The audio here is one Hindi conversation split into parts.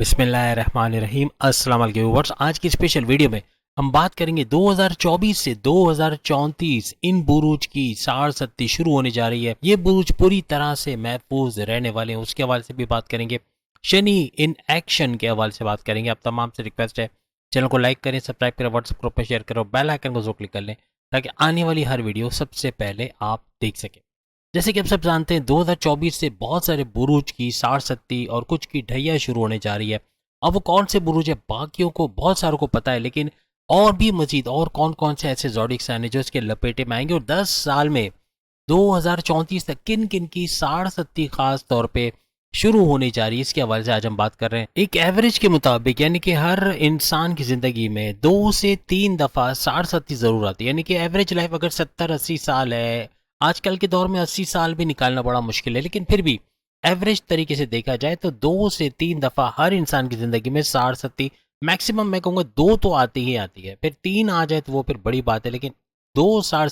बिस्मिल्लाहिर्रहमानिर्रहीम। अस्सलाम वालेकुम व्यूअर्स। आज की स्पेशल वीडियो में हम बात करेंगे 2024 से 2034 इन बुरूज की साढ़ शुरू होने जा रही है। ये बुरूज पूरी तरह से महफूज रहने वाले हैं, उसके हवाले से भी बात करेंगे। शनि इन एक्शन के हवाले से बात करेंगे। आप तमाम से रिक्वेस्ट है, चैनल को लाइक करें, सब्सक्राइब करें, व्हाट्सएप ग्रुप पर शेयर करो, बेल आइकन को जरूर क्लिक कर लें ताकि आने वाली हर वीडियो सबसे पहले आप देख सकें। जैसे कि आप सब जानते हैं 2024 से बहुत सारे बुरूज की साढ़ और कुछ की ढैया शुरू होने जा रही है। अब वो कौन से बुरूज है बाकियों को बहुत सारों को पता है, लेकिन और भी मजीद और कौन कौन से ऐसे ज़ोडिक साइन है जो इसके लपेटे में आएंगे और 10 साल में 2034 तक किन किन की साढ़ खास तौर पे शुरू होने जा रही है, इसके हवाले से आज हम बात कर रहे हैं। एक एवरेज के मुताबिक यानी कि हर इंसान की ज़िंदगी में 2 से 3 दफ़ा साढ़ ज़रूर आती है। यानी कि एवरेज लाइफ अगर 70-80 साल है, आजकल के दौर में 80 साल भी निकालना बड़ा मुश्किल है, लेकिन फिर भी एवरेज तरीके से देखा जाए तो 2 से 3 दफ़ा हर इंसान की ज़िंदगी में साढ़ मैक्सिमम मैं कहूँगा 2 तो आती ही आती है। फिर 3 आ जाए तो वो फिर बड़ी बात है, लेकिन 2 साढ़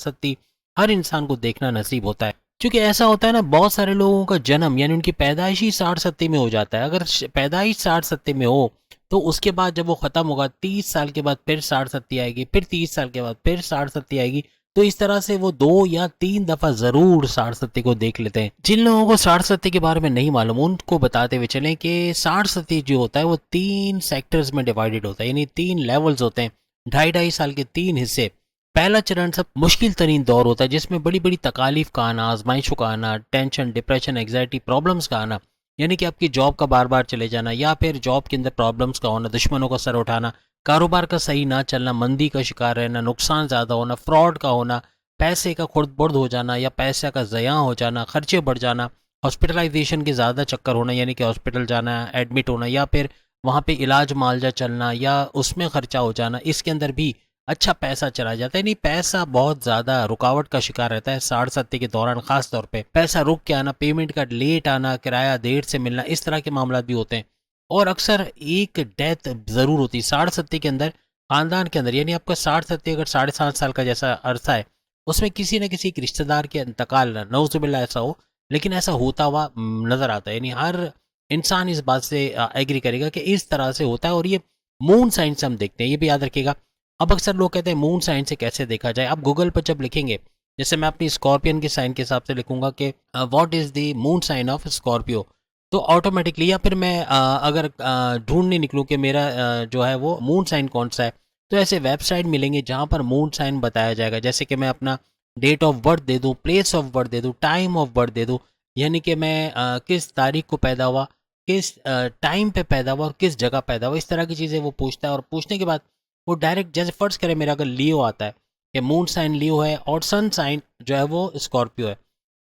हर इंसान को देखना नसीब होता है। क्योंकि ऐसा होता है ना, बहुत सारे लोगों का जन्म यानी उनकी पैदाइश ही साढ़ में हो जाता है। अगर पैदाइश साढ़ में हो तो उसके बाद जब वो ख़त्म होगा 30 साल के बाद फिर साढ़ आएगी, फिर 30 साल के बाद फिर साढ़ आएगी। तो इस तरह से वो 2 या 3 दफ़ा ज़रूर साढ़ को देख लेते हैं। जिन लोगों को साढ़ के बारे में नहीं मालूम उनको बताते हुए चलें कि साढ़ जो होता है वो 3 सेक्टर्स में डिवाइडेड होता है, यानी 3 लेवल्स होते हैं। 2.5-2.5 साल के 3 हिस्से। पहला चरण सब मुश्किल तरीन दौर होता है जिसमें बड़ी बड़ी तकालीफ का आना, आजमाइशों का आना, टेंशन, डिप्रेशन, एग्जाइटी, प्रॉब्लम्स का आना, यानी कि आपकी जॉब का बार बार चले जाना या फिर जॉब के अंदर प्रॉब्लम्स का होना, दुश्मनों का सर उठाना, कारोबार का सही ना चलना, मंदी का शिकार रहना, नुकसान ज़्यादा होना, फ्रॉड का होना, पैसे का खुर्द बुर्द हो जाना या पैसे का ज़या हो जाना, खर्चे बढ़ जाना, हॉस्पिटलाइजेशन के ज़्यादा चक्कर होना, यानी कि हॉस्पिटल जाना, एडमिट होना या फिर वहाँ पे इलाज मालजा चलना या उसमें खर्चा हो जाना, इसके अंदर भी अच्छा पैसा चला जाता है। नहीं, पैसा बहुत ज़्यादा रुकावट का शिकार रहता है साढ़ के दौरान। ख़ास तौर पे पैसा रुक के आना, पेमेंट का लेट आना, किराया देर से मिलना, इस तरह के मामला भी होते हैं। और अक्सर एक डेथ ज़रूर होती है साढ़ के अंदर, ख़ानदान के अंदर। यानी आपका साढ़ अगर 7.5 साल का जैसा अरसा है, उसमें किसी न किसी एक रिश्तेदार के इंतकाल, नौजुबिल्ला ऐसा हो, लेकिन ऐसा होता हुआ नज़र आता है। यानी हर इंसान इस बात से एग्री करेगा कि इस तरह से होता है। और ये मून साइन से हम देखते हैं, ये भी याद रखिएगा। अब अक्सर लोग कहते हैं मून साइन से कैसे देखा जाए। आप गूगल पर जब लिखेंगे, जैसे मैं अपनी स्कॉर्पियन के साइन के हिसाब से लिखूंगा कि what is the moon sign of Scorpio, तो ऑटोमेटिकली, या फिर मैं अगर ढूंढने निकलूँ कि मेरा जो है वो मून साइन कौन सा है, तो ऐसे वेबसाइट मिलेंगे जहाँ पर मून साइन बताया जाएगा। जैसे कि मैं अपना डेट ऑफ बर्थ दे दूँ, प्लेस ऑफ बर्थ दे दूँ, टाइम ऑफ बर्थ दे दूँ, यानी कि मैं किस तारीख को पैदा हुआ, किस टाइम पे पैदा हुआ और किस जगह पैदा हुआ, इस तरह की चीज़ें वो पूछता है। और पूछने के बाद वो डायरेक्ट, जैसे फ़र्ज़ करें मेरा अगर लियो आता है कि मून साइन लियो है और सन साइन जो है वो स्कॉर्पियो है,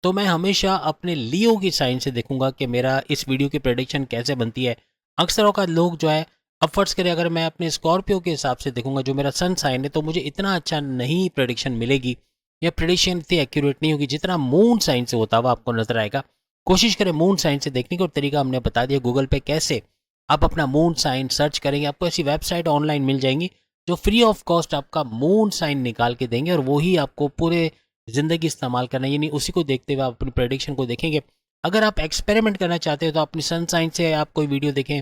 तो मैं हमेशा अपने लियो की साइन से देखूंगा कि मेरा इस वीडियो की प्रेडिक्शन कैसे बनती है। अक्सर औकात लोग जो है, अब फ़र्ज़ करें अगर मैं अपने स्कॉर्पियो के हिसाब से देखूंगा जो मेरा सन साइन है, तो मुझे इतना अच्छा नहीं प्रेडिक्शन मिलेगी या प्रेडिक्शन इतनी एक्यूरेट नहीं होगी जितना मून साइन से होता हुआ आपको नजर आएगा। कोशिश करें मून साइन से देखने का, और तरीका हमने बता दिया गूगल पे कैसे आप अपना मून साइन सर्च करेंगे। आपको ऐसी वेबसाइट ऑनलाइन मिल जाएंगी जो फ्री ऑफ कॉस्ट आपका मून साइन निकाल के देंगे, और वही आपको पूरे ज़िंदगी इस्तेमाल करना है। यानी उसी को देखते हुए आप अपनी प्रेडिक्शन को देखेंगे। अगर आप एक्सपेरिमेंट करना चाहते हो तो अपनी सन साइन से आप कोई वीडियो देखें।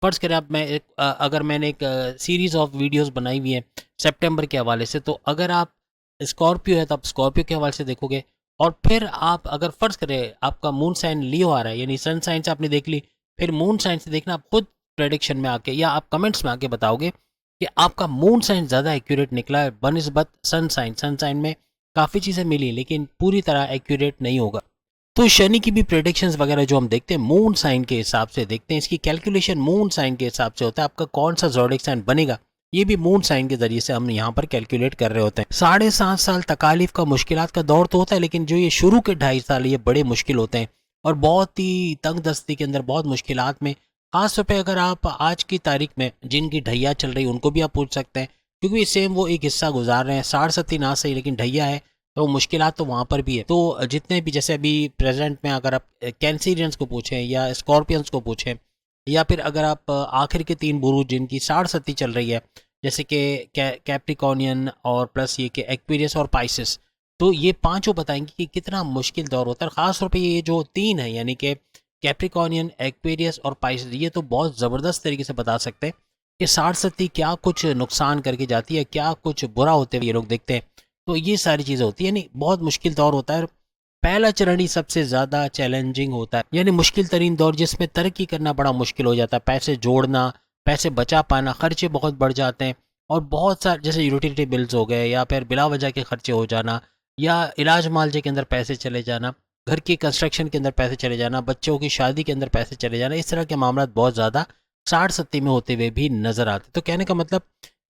फ़र्ज़ करें आप, मैं अगर मैंने एक सीरीज़ ऑफ वीडियोस बनाई हुई है सितंबर के हवाले से, तो अगर आप स्कॉर्पियो है तो आप स्कॉर्पियो के हवाले से देखोगे। और फिर आप अगर फ़र्ज़ करें आपका मून साइन लियो आ रहा है, यानी सन साइन से आपने देख ली, फिर मून साइन से देखना, आप खुद प्रेडिक्शन में आके या आप कमेंट्स में आके बताओगे कि आपका मून साइन ज़्यादा एक्यूरेट निकला है बनिस्बत सन साइन। सन साइन में काफ़ी चीज़ें मिली लेकिन पूरी तरह एक्यूरेट नहीं होगा। तो शनि की भी प्रेडिक्शंस वगैरह जो हम देखते हैं मून साइन के हिसाब से देखते हैं। इसकी कैलकुलेशन मून साइन के हिसाब से होता है। आपका कौन सा ज़ोडिक साइन बनेगा, ये भी मून साइन के ज़रिए से हम यहाँ पर कैलकुलेट कर रहे होते हैं। 7.5 साल तकालीफ का, मुश्किलात का दौर तो होता है, लेकिन जो ये शुरू के 2.5 साल ये बड़े मुश्किल होते हैं और बहुत ही तंग दस्ती के अंदर, बहुत मुश्किलात में। खास तौर पे अगर आप आज की तारीख में जिनकी ढैया चल रही है उनको भी आप पूछ सकते हैं, क्योंकि सेम वो एक हिस्सा गुजार रहे हैं। साढ़ ना सही लेकिन ढैया है, तो मुश्किलात तो वहाँ पर भी है। तो जितने भी, जैसे अभी प्रेजेंट में अगर आप कैंसीरियंस को पूछें या स्कॉर्पियंस को पूछें, या फिर अगर आप आखिर के 3 बुरूज जिनकी साढ़ चल रही है, जैसे कि कैप्रिकॉनियन और प्लस ये कि एक्वेरियस और पाइसेस, तो ये पांचों बताएंगे कि कितना मुश्किल दौर होता है। ख़ास तौर पे ये जो 3 है, यानी कि कैप्रिकॉर्नियन, एक्वेरियस और पाइसेस, ये तो बहुत ज़बरदस्त तरीके से बता सकते हैं कि साढ़ सत्ती क्या कुछ नुकसान करके जाती है, क्या कुछ बुरा होते हुए ये लोग देखते हैं। तो ये सारी चीज़ें होती है, यानी बहुत मुश्किल दौर होता है। पहला चरण ही सबसे ज़्यादा चैलेंजिंग होता है, यानी मुश्किल तरीन दौर, जिसमें तरक्की करना बड़ा मुश्किल हो जाता है। पैसे जोड़ना, पैसे बचा पाना, खर्चे बहुत बढ़ जाते हैं और बहुत सारे जैसे यूटिलिटी बिल्स हो गए या फिर बिला वजह के खर्चे हो जाना या इलाज मुआवजे के अंदर पैसे चले जाना, घर की कंस्ट्रक्शन के अंदर पैसे चले जाना, बच्चों की शादी के अंदर पैसे चले जाना, इस तरह के मामला बहुत ज़्यादा साठ सत्ती में होते हुए भी नज़र आते। तो कहने का मतलब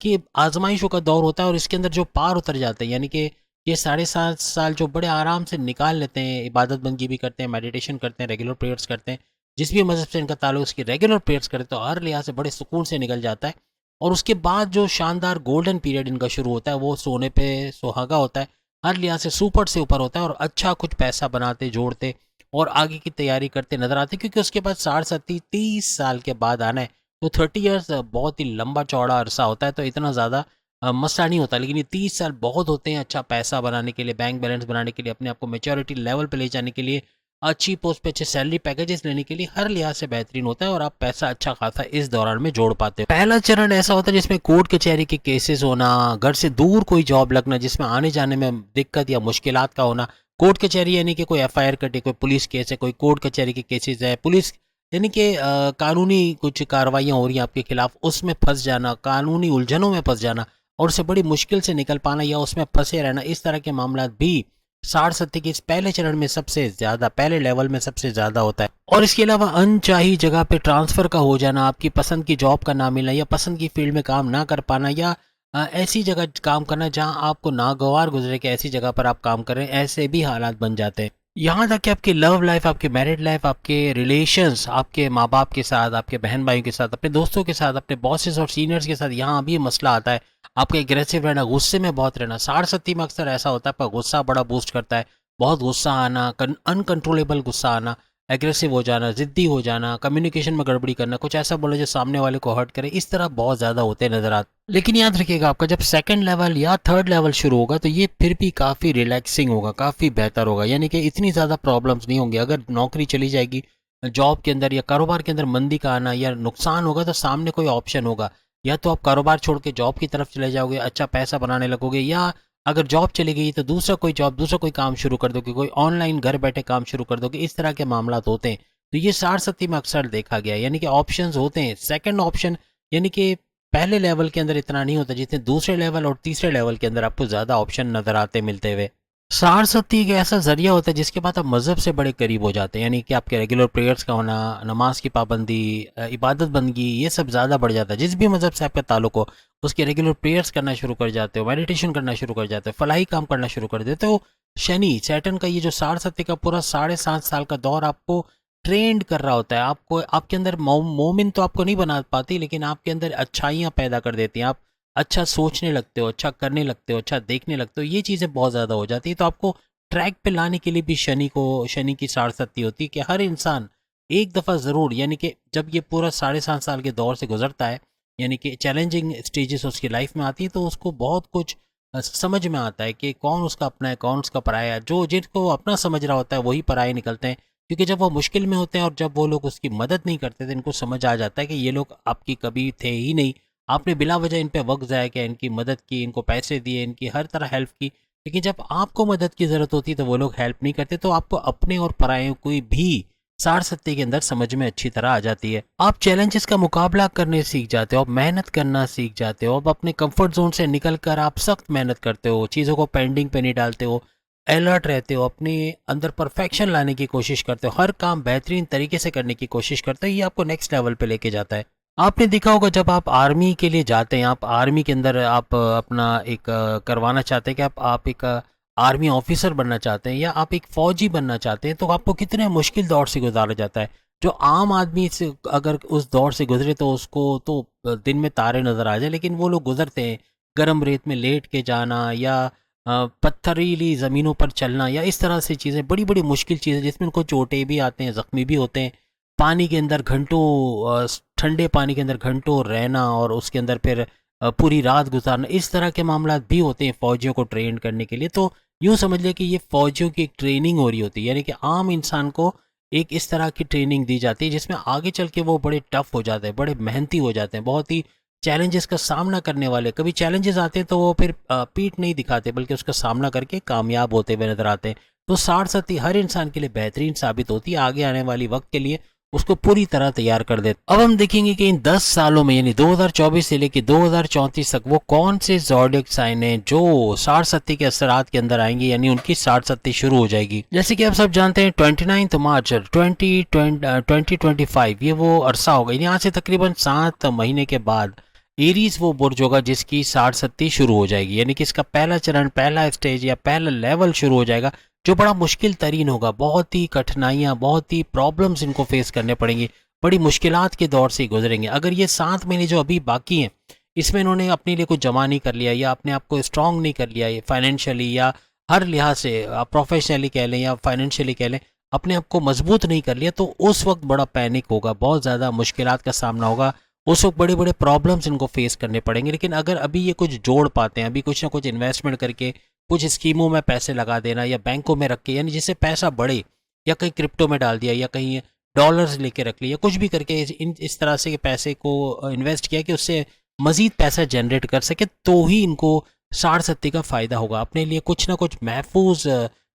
कि आजमाइशों का दौर होता है और इसके अंदर जो पार उतर जाते हैं, यानी कि ये 7.5 साल जो बड़े आराम से निकाल लेते हैं, इबादत बंदगी भी करते हैं, मेडिटेशन करते हैं, रेगुलर प्रेयर्स करते हैं, जिस भी मज़हब से इनका ताल्लुक, उसकी रेगुलर प्रेयर्स करते हैं, तो हर लिहाज से बड़े सुकून से निकल जाता है। और उसके बाद जो शानदार गोल्डन पीरियड इनका शुरू होता है वो सोने पे सुहागा होता है, हर लिहाज से सुपर से ऊपर होता है और अच्छा कुछ पैसा बनाते, जोड़ते और आगे की तैयारी करते नजर आते, क्योंकि उसके बाद 60 30 30 साल के बाद आना है। तो 30 ईयर्स बहुत ही लंबा चौड़ा अरसा होता है, तो इतना ज़्यादा मसला नहीं होता, लेकिन ये 30 साल बहुत होते हैं अच्छा पैसा बनाने के लिए, बैंक बैलेंस बनाने के लिए, अपने आप को मेच्योरिटी लेवल पे ले जाने के लिए, अच्छी पोस्ट पे अच्छे सैलरी पैकेजेस लेने के लिए, हर लिहाज से बेहतरीन होता है और आप पैसा अच्छा खासा इस दौरान में जोड़ पाते हो। पहला चरण ऐसा होता है जिसमें कोर्ट कचहरी के केसेस होना, घर से दूर कोई जॉब लगना जिसमें आने जाने में दिक्कत या मुश्किलात का होना। कोर्ट कचहरी यानी कि कोई एफआईआर कटे, कोई पुलिस केस है, कोई कोर्ट कचहरी के केसेस है, पुलिस यानी कि कानूनी कुछ कार्रवाइयाँ हो रही हैं आपके खिलाफ, उसमें फंस जाना, कानूनी उलझनों में फंस जाना और उससे बड़ी मुश्किल से निकल पाना या उसमें फंसे रहना, इस तरह के मामला भी साठ सत्ती के इस पहले चरण में सबसे ज़्यादा, पहले लेवल में सबसे ज़्यादा होता है। और इसके अलावा अनचाही जगह पे ट्रांसफ़र का हो जाना, आपकी पसंद की जॉब का ना मिलना या पसंद की फील्ड में काम ना कर पाना या ऐसी जगह काम करना जहां आपको नागवार गुजरे कि ऐसी जगह पर आप काम कर रहे हैं, ऐसे भी हालात बन जाते हैं। यहाँ तक कि आपकी लव लाइफ, आपकी मैरिड लाइफ, आपके रिलेशंस, आपके माँ बाप के साथ, आपके बहन भाइयों के साथ, अपने दोस्तों के साथ, अपने बॉसेस और सीनियर्स के साथ, यहाँ भी मसला आता है। आपका एग्रेसिव रहना, गुस्से में बहुत रहना, साठ सत्ती में अक्सर ऐसा होता है आपका गुस्सा बड़ा बूस्ट करता है, बहुत गुस्सा आना, अनकंट्रोलेबल गुस्सा आना, एग्रेसिव हो जाना, ज़िद्दी हो जाना, कम्युनिकेशन में गड़बड़ी करना, कुछ ऐसा बोले जो सामने वाले को हर्ट करे, इस तरह बहुत ज़्यादा होते नजर आते। लेकिन याद रखिएगा, आपका जब सेकंड लेवल या थर्ड लेवल शुरू होगा तो ये फिर भी काफ़ी रिलैक्सिंग होगा, काफ़ी बेहतर होगा, यानी कि इतनी ज़्यादा प्रॉब्लम्स नहीं होंगी। अगर नौकरी चली जाएगी, जॉब के अंदर या कारोबार के अंदर मंदी का आना या नुकसान होगा, तो सामने कोई ऑप्शन होगा, या तो आप कारोबार छोड़ के जॉब की तरफ चले जाओगे, अच्छा पैसा बनाने लगोगे, या अगर जॉब चली गई तो दूसरा कोई जॉब, दूसरा कोई काम शुरू कर दोगे, कोई ऑनलाइन घर बैठे काम शुरू कर दोगे, इस तरह के मामला होते हैं। तो ये साठ सत्ती में अक्सर देखा गया है, यानी कि ऑप्शंस होते हैं। सेकंड ऑप्शन यानी कि पहले लेवल के अंदर इतना नहीं होता जितने दूसरे लेवल और तीसरे लेवल के अंदर आपको ज़्यादा ऑप्शन नज़र आते मिलते हुए। सार सत्ती एक ऐसा जरिया होता है जिसके बाद आप मज़हब से बड़े करीब हो जाते हैं, यानी कि आपके रेगुलर प्रेयर्स का होना, नमाज की पाबंदी, इबादत बंदगी, ये सब ज़्यादा बढ़ जाता है। जिस भी मज़हब से आपका ताल्लुक हो उसके रेगुलर प्रेयर्स करना शुरू कर जाते हो, मेडिटेशन करना शुरू कर जाते हो, फलाही काम करना शुरू कर देते हो। शनि सैटर्न का ये जो सार सत्ती का पूरा 7.5 साल का दौर आपको ट्रेंड कर रहा होता है, आपको आपके अंदर मोमिन तो आपको नहीं बना पाती, लेकिन आपके अंदर अच्छाइयाँ पैदा कर देती हैं। आप अच्छा सोचने लगते हो, अच्छा करने लगते हो, अच्छा देखने लगते हो, ये चीज़ें बहुत ज़्यादा हो जाती है। तो आपको ट्रैक पे लाने के लिए भी शनि की साढ़े होती है कि हर इंसान एक दफ़ा ज़रूर, यानी कि जब ये पूरा 7.5 साल के दौर से गुजरता है, यानी कि चैलेंजिंग स्टेजेस उसकी लाइफ में आती है, तो उसको बहुत कुछ समझ में आता है कि कौन उसका अपना है, कौन उसका पराया है। जो जिनको वो अपना समझ रहा होता है वही पराये निकलते हैं, क्योंकि जब वो मुश्किल में होते हैं और जब वो लोग उसकी मदद नहीं करते तो इनको समझ आ जाता है कि ये लोग आपकी कभी थे ही नहीं, आपने बिला वजह इन पे वक्त ज़ाया किया, इनकी मदद की, इनको पैसे दिए, इनकी हर तरह हेल्प की, लेकिन जब आपको मदद की ज़रूरत होती है तो वो लोग हेल्प नहीं करते। तो आपको अपने और परायों को भी सार सत्ती के अंदर समझ में अच्छी तरह आ जाती है। आप चैलेंजेस का मुकाबला करने सीख जाते हो, आप मेहनत करना सीख जाते हो, अब अपने कंफर्ट जोन से निकल कर आप सख्त मेहनत करते हो, चीज़ों को पेंडिंग पे नहीं डालते हो, अलर्ट रहते हो, अपने अंदर परफेक्शन लाने की कोशिश करते हो, हर काम बेहतरीन तरीके से करने की कोशिश करते हो। ये आपको नेक्स्ट लेवल पे लेके जाता है। आपने देखा होगा जब आप आर्मी के लिए जाते हैं, आप आर्मी के अंदर आप अपना एक करवाना चाहते हैं कि आप एक आर्मी ऑफिसर बनना चाहते हैं या आप एक फ़ौजी बनना चाहते हैं, तो आपको कितने मुश्किल दौर से गुजारा जाता है। जो आम आदमी से अगर उस दौर से गुजरे तो उसको तो दिन में तारे नज़र आ जाए, लेकिन वो लोग गुजरते हैं, गर्म रेत में लेट के जाना या पत्थरीली ज़मीनों पर चलना या इस तरह से चीज़ें, बड़ी बड़ी मुश्किल चीज़ें जिसमें उनको चोटें भी आते हैं, ज़ख्मी भी होते हैं, पानी के अंदर घंटों, ठंडे पानी के अंदर घंटों रहना और उसके अंदर फिर पूरी रात गुजारना, इस तरह के मामला भी होते हैं फ़ौजियों को ट्रेन करने के लिए। तो यूँ समझ लें कि ये फ़ौजियों की एक ट्रेनिंग हो रही होती है, यानी कि आम इंसान को एक इस तरह की ट्रेनिंग दी जाती है जिसमें आगे चल के वो बड़े टफ हो जाते हैं, बड़े मेहनती हो जाते हैं, बहुत ही चैलेंजेस का सामना करने वाले। कभी चैलेंजेस आते हैं तो वो फिर पीठ नहीं दिखाते बल्कि उसका सामना करके कामयाब होते हुए नजर आते हैं। तो साठ सत्ती हर इंसान के लिए बेहतरीन साबित होती है, आगे आने वाली वक्त के लिए उसको पूरी तरह तैयार कर देते। अब हम देखेंगे कि इन 10 सालों में यानी 2024 से लेकर 2034 तक वो कौन से ज़ोडिएक साइन हैं जो साठ सत्ती के असरात के अंदर आएंगे, यानी उनकी साठ सत्ती शुरू हो जाएगी। जैसे कि आप सब जानते हैं 29 मार्च 2025 ये वो अरसा होगा, यानी आज से तकरीबन 7 महीने के बाद एरीज वो बुर्ज होगा जिसकी साठ सत्ती शुरू हो जाएगी, यानी कि इसका पहला चरण, पहला स्टेज या पहला लेवल शुरू हो जाएगा, जो बड़ा मुश्किल तरीन होगा। बहुत ही कठिनाइयाँ, बहुत ही प्रॉब्लम्स इनको फेस करने पड़ेंगी, बड़ी मुश्किलात के दौर से गुजरेंगे। अगर ये 7 महीने जो अभी बाकी हैं इसमें इन्होंने अपने लिए कुछ जमा नहीं कर लिया या अपने आप को स्ट्रांग नहीं कर लिया फाइनेंशियली या हर लिहाज से, प्रोफेशनली कह लें या फाइनेंशियली कह लें, अपने आप को मजबूत नहीं कर लिया, तो उस वक्त बड़ा पैनिक होगा, बहुत ज़्यादा मुश्किलात का सामना होगा, उस वक्त बड़े बड़े प्रॉब्लम्स इनको फेस करने पड़ेंगे। लेकिन अगर अभी ये कुछ जोड़ पाते हैं, अभी कुछ ना कुछ इन्वेस्टमेंट करके कुछ स्कीमों में पैसे लगा देना या बैंकों में रख के, यानी जिससे पैसा बढ़े, या कहीं क्रिप्टो में डाल दिया या कहीं डॉलर्स लेके रख लिया, कुछ भी करके इस तरह से पैसे को इन्वेस्ट किया कि उससे मजीद पैसा जनरेट कर सके, तो ही इनको साठ सत्ती का फ़ायदा होगा। अपने लिए कुछ ना कुछ महफूज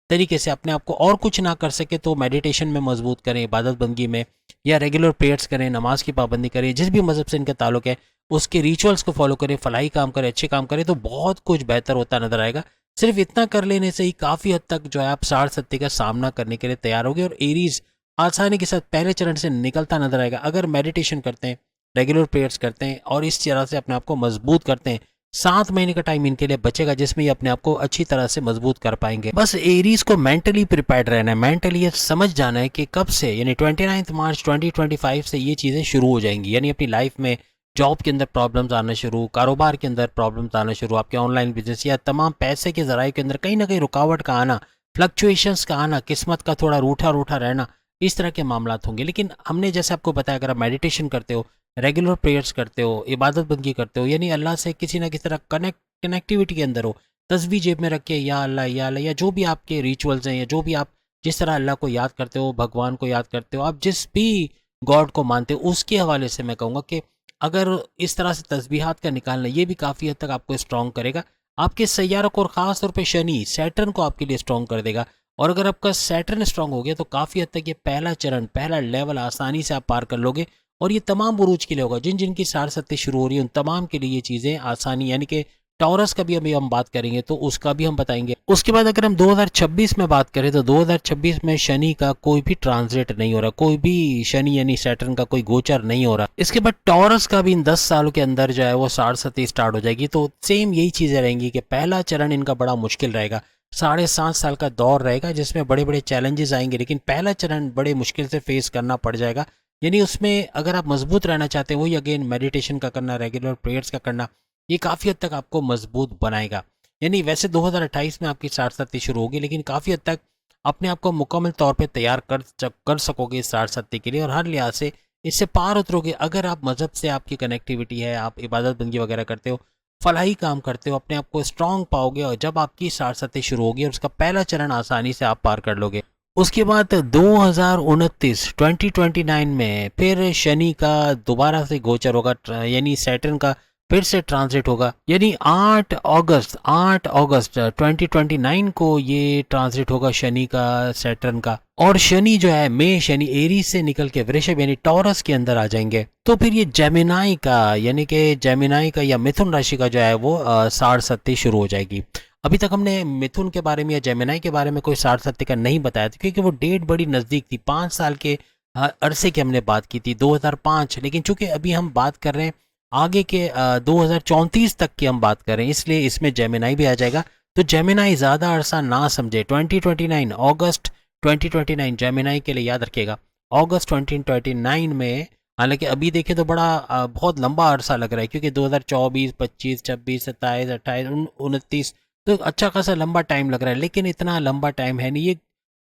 तरीके से, अपने आप को और कुछ ना कर सके तो मेडिटेशन में मजबूत करें, इबादत बंदगी में, या रेगुलर प्रेयर्स करें, नमाज की पाबंदी करें, जिस भी मज़हब से इनका ताल्लुक है उसके रिचुअल्स को फॉलो करें, फलाही काम करें, अच्छे काम करें, तो बहुत कुछ बेहतर होता नजर आएगा। सिर्फ इतना कर लेने से ही काफ़ी हद तक जो है आप साठ सत्ती का सामना करने के लिए तैयार होगे और एरीज आसानी के साथ पहले चरण से निकलता नजर आएगा। अगर मेडिटेशन करते हैं, रेगुलर प्रेयर्स करते हैं और इस तरह से अपने आप को मजबूत करते हैं, 7 महीने का टाइम इनके लिए बचेगा जिसमें ये अपने आप को अच्छी तरह से मजबूत कर पाएंगे। बस एरीज को मेंटली प्रिपेयर्ड रहना है, मेंटली ये समझ जाना है कि कब से, यानी 29 मार्च 2025 से ये चीज़ें शुरू हो जाएंगी। यानी अपनी लाइफ में जॉब के अंदर प्रॉब्लम्स आना शुरू, कारोबार के अंदर प्रॉब्लम्स आना शुरू, आपके ऑनलाइन बिजनेस या तमाम पैसे के जराये के अंदर कहीं ना कहीं रुकावट का आना, फ्लक्चुएशंस का आना, किस्मत का थोड़ा रूठा रूठा रहना, इस तरह के मामला होंगे। लेकिन हमने जैसे आपको बताया, अगर आप मेडिटेशन करते हो, रेगुलर प्रेयर्स करते हो, इबादत बंदगी करते हो, यानी अल्लाह से किसी ना किसी तरह कनेक्टिविटी के अंदर हो, तस्वीर जेब में रख के या अल्लाह या अल्लाह, या जो भी आपके रिचुअल्स हैं या जो भी आप जिस तरह अल्लाह को याद करते हो, भगवान को याद करते हो, आप जिस भी गॉड को मानते हो, उसके हवाले से मैं कहूँगा कि अगर इस तरह से तस्बीहात का निकालना, ये भी काफ़ी हद तक आपको स्ट्रॉन्ग करेगा। आपके सैयारों को और ख़ास तौर पे शनि, सैटर्न को आपके लिए स्ट्रॉन्ग कर देगा। और अगर आपका सैटर्न स्ट्रॉन्ग हो गया तो काफ़ी हद तक ये पहला चरण, पहला लेवल आसानी से आप पार कर लोगे। और ये तमाम बुरूज के लिए होगा, जिन जिनकी साठ सत्ती शुरू हो रही है उन तमाम के लिए ये चीज़ें आसानी, यानी कि टॉरस का भी अभी हम बात करेंगे तो उसका भी हम बताएंगे। उसके बाद अगर हम 2026 में बात करें तो 2026 में शनि का कोई भी ट्रांजिट नहीं हो रहा, कोई भी शनि यानी सैटर्न का कोई गोचर नहीं हो रहा। इसके बाद टॉरस का भी इन 10 सालों के अंदर जो है वो साठ सत्ती स्टार्ट हो जाएगी। तो सेम यही चीज़ें रहेंगी कि पहला चरण इनका बड़ा मुश्किल रहेगा, 7.5 साल का दौर रहेगा जिसमें बड़े बड़े चैलेंजेस आएंगे, लेकिन पहला चरण बड़े मुश्किल से फेस करना पड़ जाएगा। यानी उसमें अगर आप मजबूत रहना चाहते हैं, वही अगेन मेडिटेशन का करना, रेगुलर प्रेयर्स का करना, ये काफ़ी हद तक आपको मजबूत बनाएगा। यानी वैसे 2028 में आपकी साठ सत्ती शुरू होगी, लेकिन काफ़ी हद तक अपने आप को मुकम्मल तौर पे तैयार कर सकोगे इस साठ सत्ती के लिए और हर लिहाज से इससे पार उतरोगे। अगर आप मज़हब से आपकी कनेक्टिविटी है, आप इबादत बंदगी वगैरह करते हो, फलाही काम करते हो, अपने आप को स्ट्रांग पाओगे और जब आपकी साठ सत्ती शुरू होगी और उसका पहला चरण आसानी से आप पार कर लोगे। उसके बाद 2029 में फिर शनि का दोबारा से गोचर होगा, यानी सैटर्न का फिर से ट्रांजिट होगा, यानी 8 अगस्त 2029 को ये ट्रांजिट होगा शनि का, सैटर्न का। और शनि जो है मेष यानी एरीज से निकल के वृषभ यानी टॉरस के अंदर आ जाएंगे। तो फिर ये जेमिनाई का, यानी कि जेमिनाई का या मिथुन राशि का जो है वो साठ सत्ती शुरू हो जाएगी। अभी तक हमने मिथुन के बारे में या जेमिनाई के बारे में कोई साठ सत्ती का नहीं बताया था, क्योंकि वो डेट बड़ी नज़दीक थी, 5 साल के अरसे की हमने बात की थी, 2005। लेकिन चूंकि अभी हम बात कर रहे हैं आगे के 2034 तक की हम बात करें, इसलिए इसमें जेमिनाई भी आ जाएगा। तो जेमिनाई ज़्यादा अरसा ना समझे, 2029 अगस्त 2029 जेमिनाई के लिए याद रखिएगा, अगस्त 2029 में। हालांकि अभी देखें तो बड़ा बहुत लंबा अरसा लग रहा है, क्योंकि 2024, 25, 26, 27, 28, 29 तो अच्छा खासा लंबा टाइम लग रहा है। लेकिन इतना लंबा टाइम है नहीं, ये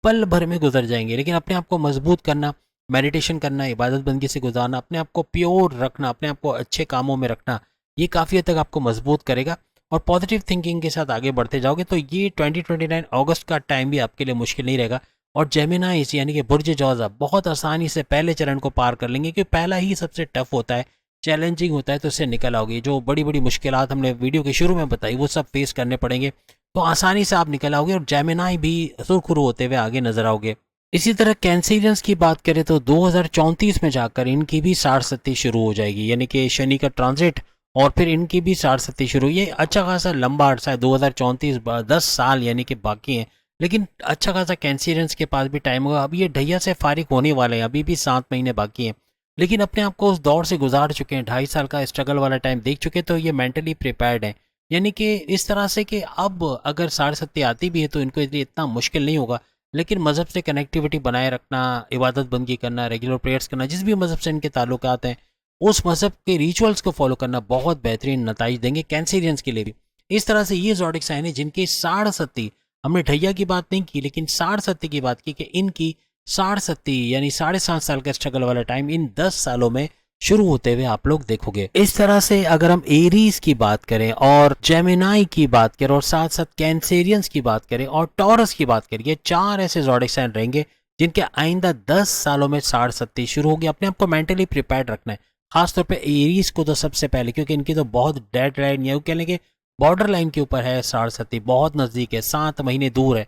पल भर में गुजर जाएंगे। लेकिन अपने आप को मजबूत करना, मेडिटेशन करना, इबादत बंदगी से गुजारना, अपने आप को प्योर रखना, अपने आप को अच्छे कामों में रखना, ये काफ़ी हद तक आपको मजबूत करेगा और पॉजिटिव थिंकिंग के साथ आगे बढ़ते जाओगे तो ये 2029 अगस्त का टाइम भी आपके लिए मुश्किल नहीं रहेगा। और जेमिनाइज यानी कि बुर्ज जौज़ा बहुत आसानी से पहले चरण को पार कर लेंगे, क्योंकि पहला ही सबसे टफ होता है, चैलेंजिंग होता है, तो उससे निकल आओगे। जो बड़ी बड़ी मुश्किलात हमने वीडियो के शुरू में बताई वो सब फेस करने पड़ेंगे, तो आसानी से आप निकल आओगे और जेमिनाई भी सुरखुरु होते हुए आगे नजर आओगे। इसी तरह कैंसेरियंस की बात करें तो 2034 में जाकर इनकी भी साढ़ सत्ती शुरू हो जाएगी, यानी कि शनि का ट्रांजिट और फिर इनकी भी साढ़ सत्ती शुरू। ये अच्छा खासा लंबा अरसा है, 2034 10 साल यानी कि बाकी हैं, लेकिन अच्छा खासा कैंसेरियंस के पास भी टाइम होगा। अब ये ढैया से फारिग होने वाले हैं, अभी भी 7 महीने बाकी हैं, लेकिन अपने आप को उस दौर से गुजार चुके हैं, 2.5 साल का स्ट्रगल वाला टाइम देख चुके हैं, तो ये मेंटली प्रिपेयर्ड हैं। यानी कि इस तरह से कि अब अगर साढ़ सत्ती आती भी है तो इनको इसलिए इतना मुश्किल नहीं होगा, लेकिन मज़हब से कनेक्टिविटी बनाए रखना, इबादत बंदगी करना, रेगुलर प्रेयर्स करना, जिस भी मज़हब से इनके ताल्लुकात हैं, उस मज़हब के रिचुअल्स को फॉलो करना बहुत बेहतरीन नताइज देंगे कैंसेरियंस के लिए भी। इस तरह से ये ज़ोडिक साइन है जिनकी साढ़ सत्ती, हमने ढैया की बात नहीं की लेकिन साढ़ सत्ती की बात की, कि इनकी साढ़ सत्ती यानी 7.5 साल का स्ट्रगल वाला टाइम इन 10 सालों में शुरू होते हुए आप लोग देखोगे। इस तरह से अगर हम एरीज की बात करें और जेमिनाई की बात करें और साथ साथ कैंसेरियंस की बात करें और टॉरस की बात करें, ये 4 ऐसे ज़ोडिक साइन रहेंगे जिनके आइंदा 10 सालों में साढ़ सत्ती शुरू होगी। अपने आप को मेंटली प्रिपेयर्ड रखना है, खासतौर पे एरीज को तो सबसे पहले, क्योंकि इनकी तो बहुत डेड लाइन या कह लेंगे बॉर्डर लाइन के ऊपर है साढ़ सत्ती, बहुत नज़दीक है, 7 महीने दूर है,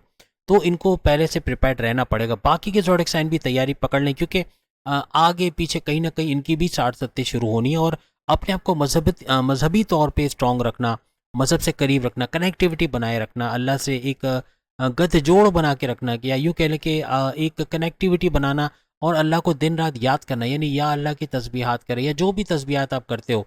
तो इनको पहले से प्रिपेयर्ड रहना पड़ेगा। बाकी के ज़ोडिक साइन भी तैयारी पकड़ लें, क्योंकि आगे पीछे कहीं ना कहीं इनकी भी साढ़ सत्ती शुरू होनी है। और अपने आप को मजहबी तौर पे स्ट्रॉन्ग रखना, मज़हब से करीब रखना, कनेक्टिविटी बनाए रखना, अल्लाह से एक गठजोड़ बना के रखना, कि या यूँ कह लें कि एक कनेक्टिविटी बनाना और अल्लाह को दिन रात याद करना, यानी या अल्लाह की तस्बीहात करें, या जो भी तस्बीहात आप करते हो,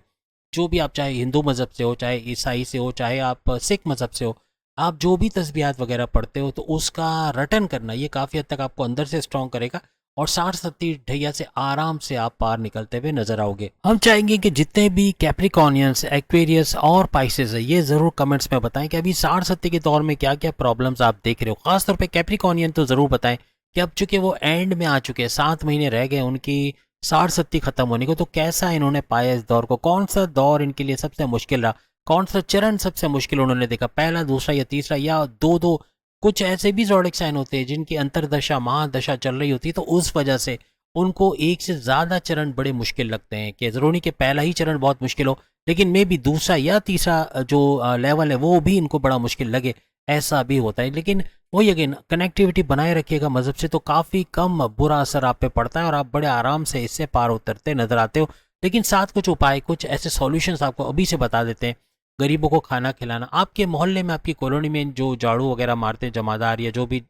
जो भी आप चाहे हिंदू मज़हब से हो, चाहे ईसाई से हो, चाहे आप सिख मज़हब से हो, आप जो भी तस्बीहात वगैरह पढ़ते हो तो उसका रटन करना, ये काफ़ी हद तक आपको अंदर से स्ट्रॉन्ग करेगा और साढ़ सत्ती ढैया से आराम से आप पार निकलते हुए नजर आओगे। हम चाहेंगे कि जितने भी कैप्रिकॉनियंस, एक्वेरियस और पाइसेस है, ये ज़रूर कमेंट्स में बताएं कि अभी साढ़ सत्ती के दौर में क्या क्या प्रॉब्लम्स आप देख रहे हो। खासतौर पे कैप्रिकॉनियन तो ज़रूर बताएं कि अब चूंकि वो एंड में आ चुके हैं, 7 महीने रह गए उनकी साढ़ सत्ती खत्म होने को, तो कैसा इन्होंने पाया इस दौर को, कौन सा दौर इनके लिए सबसे मुश्किल रहा, कौन सा चरण सबसे मुश्किल उन्होंने देखा, पहला, दूसरा या तीसरा, या दो दो। कुछ ऐसे भी ज़ोडिक साइन होते हैं जिनकी अंतरदशा महादशा चल रही होती है, तो उस वजह से उनको एक से ज़्यादा चरण बड़े मुश्किल लगते हैं, कि ज़रूरी कि पहला ही चरण बहुत मुश्किल हो, लेकिन मे भी दूसरा या तीसरा जो लेवल है वो भी इनको बड़ा मुश्किल लगे, ऐसा भी होता है। लेकिन वही अगेन कनेक्टिविटी बनाए रखिएगा मज़हब से, तो काफ़ी कम बुरा असर आप पे पड़ता है और आप बड़े आराम से इससे पार उतरते नजर आते हो। लेकिन साथ कुछ उपाय, कुछ ऐसे सॉल्यूशंस आपको अभी से बता देते हैं। गरीबों को खाना खिलाना, आपके मोहल्ले में, आपकी कॉलोनी में जो झाड़ू वगैरह मारते हैं जमादार या जो भी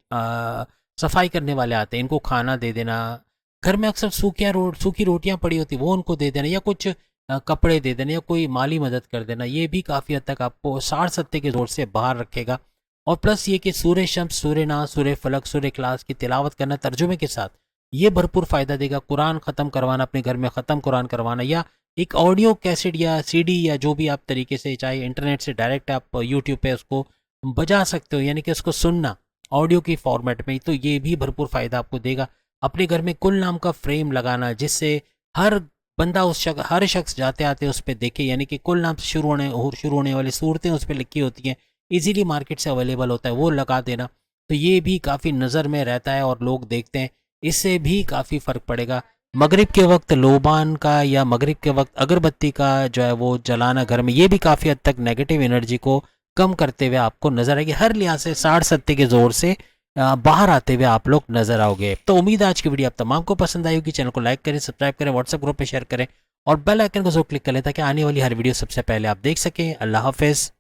सफाई करने वाले आते हैं, इनको खाना दे देना। घर में अक्सर सूखी रोटियां पड़ी होती वो उनको दे देना, या कुछ कपड़े दे देना, या कोई माली मदद कर देना, ये भी काफ़ी हद तक आपको साढ़ सत्ते के जोर से बाहर रखेगा। और प्लस ये कि सूर्य शम्स, सूर्य नाज, सूर्य फलक, सूर्य क्लास की तिलावत करना तर्जुमे के साथ, ये भरपूर फ़ायदा देगा। कुरान ख़त्म करवाना, अपने घर में ख़त्म कुरान करवाना, या एक ऑडियो कैसेट या सीडी या जो भी आप तरीके से, चाहे इंटरनेट से डायरेक्ट आप यूट्यूब पे उसको बजा सकते हो, यानी कि उसको सुनना ऑडियो की फॉर्मेट में, तो ये भी भरपूर फ़ायदा आपको देगा। अपने घर में कुल नाम का फ्रेम लगाना, जिससे हर बंदा हर शख्स जाते आते उस पर देखे, यानी कि कुल नाम से शुरू होने वाली सूरतें उस पर लिखी होती हैं, इजीली मार्केट से अवेलेबल होता है, वो लगा देना, तो ये भी काफ़ी नज़र में रहता है और लोग देखते हैं, इससे भी काफ़ी फ़र्क पड़ेगा। मगरिब के वक्त लोबान का या मगरिब के वक्त अगरबत्ती का जो है वो जलाना घर में, ये भी काफ़ी हद तक नेगेटिव एनर्जी को कम करते हुए आपको नजर आएगी। हर लिहाज से साढ़ सत्ते के जोर से बाहर आते हुए आप लोग नजर आओगे। तो उम्मीद है आज की वीडियो आप तमाम को पसंद आई होगी। चैनल को लाइक करें, सब्सक्राइब करें, व्हाट्सएप ग्रुप पे शेयर करें और बेल आइकन को जरूर क्लिक करें ताकि आने वाली हर वीडियो सबसे पहले आप देख सकें। अल्लाह हाफिज़।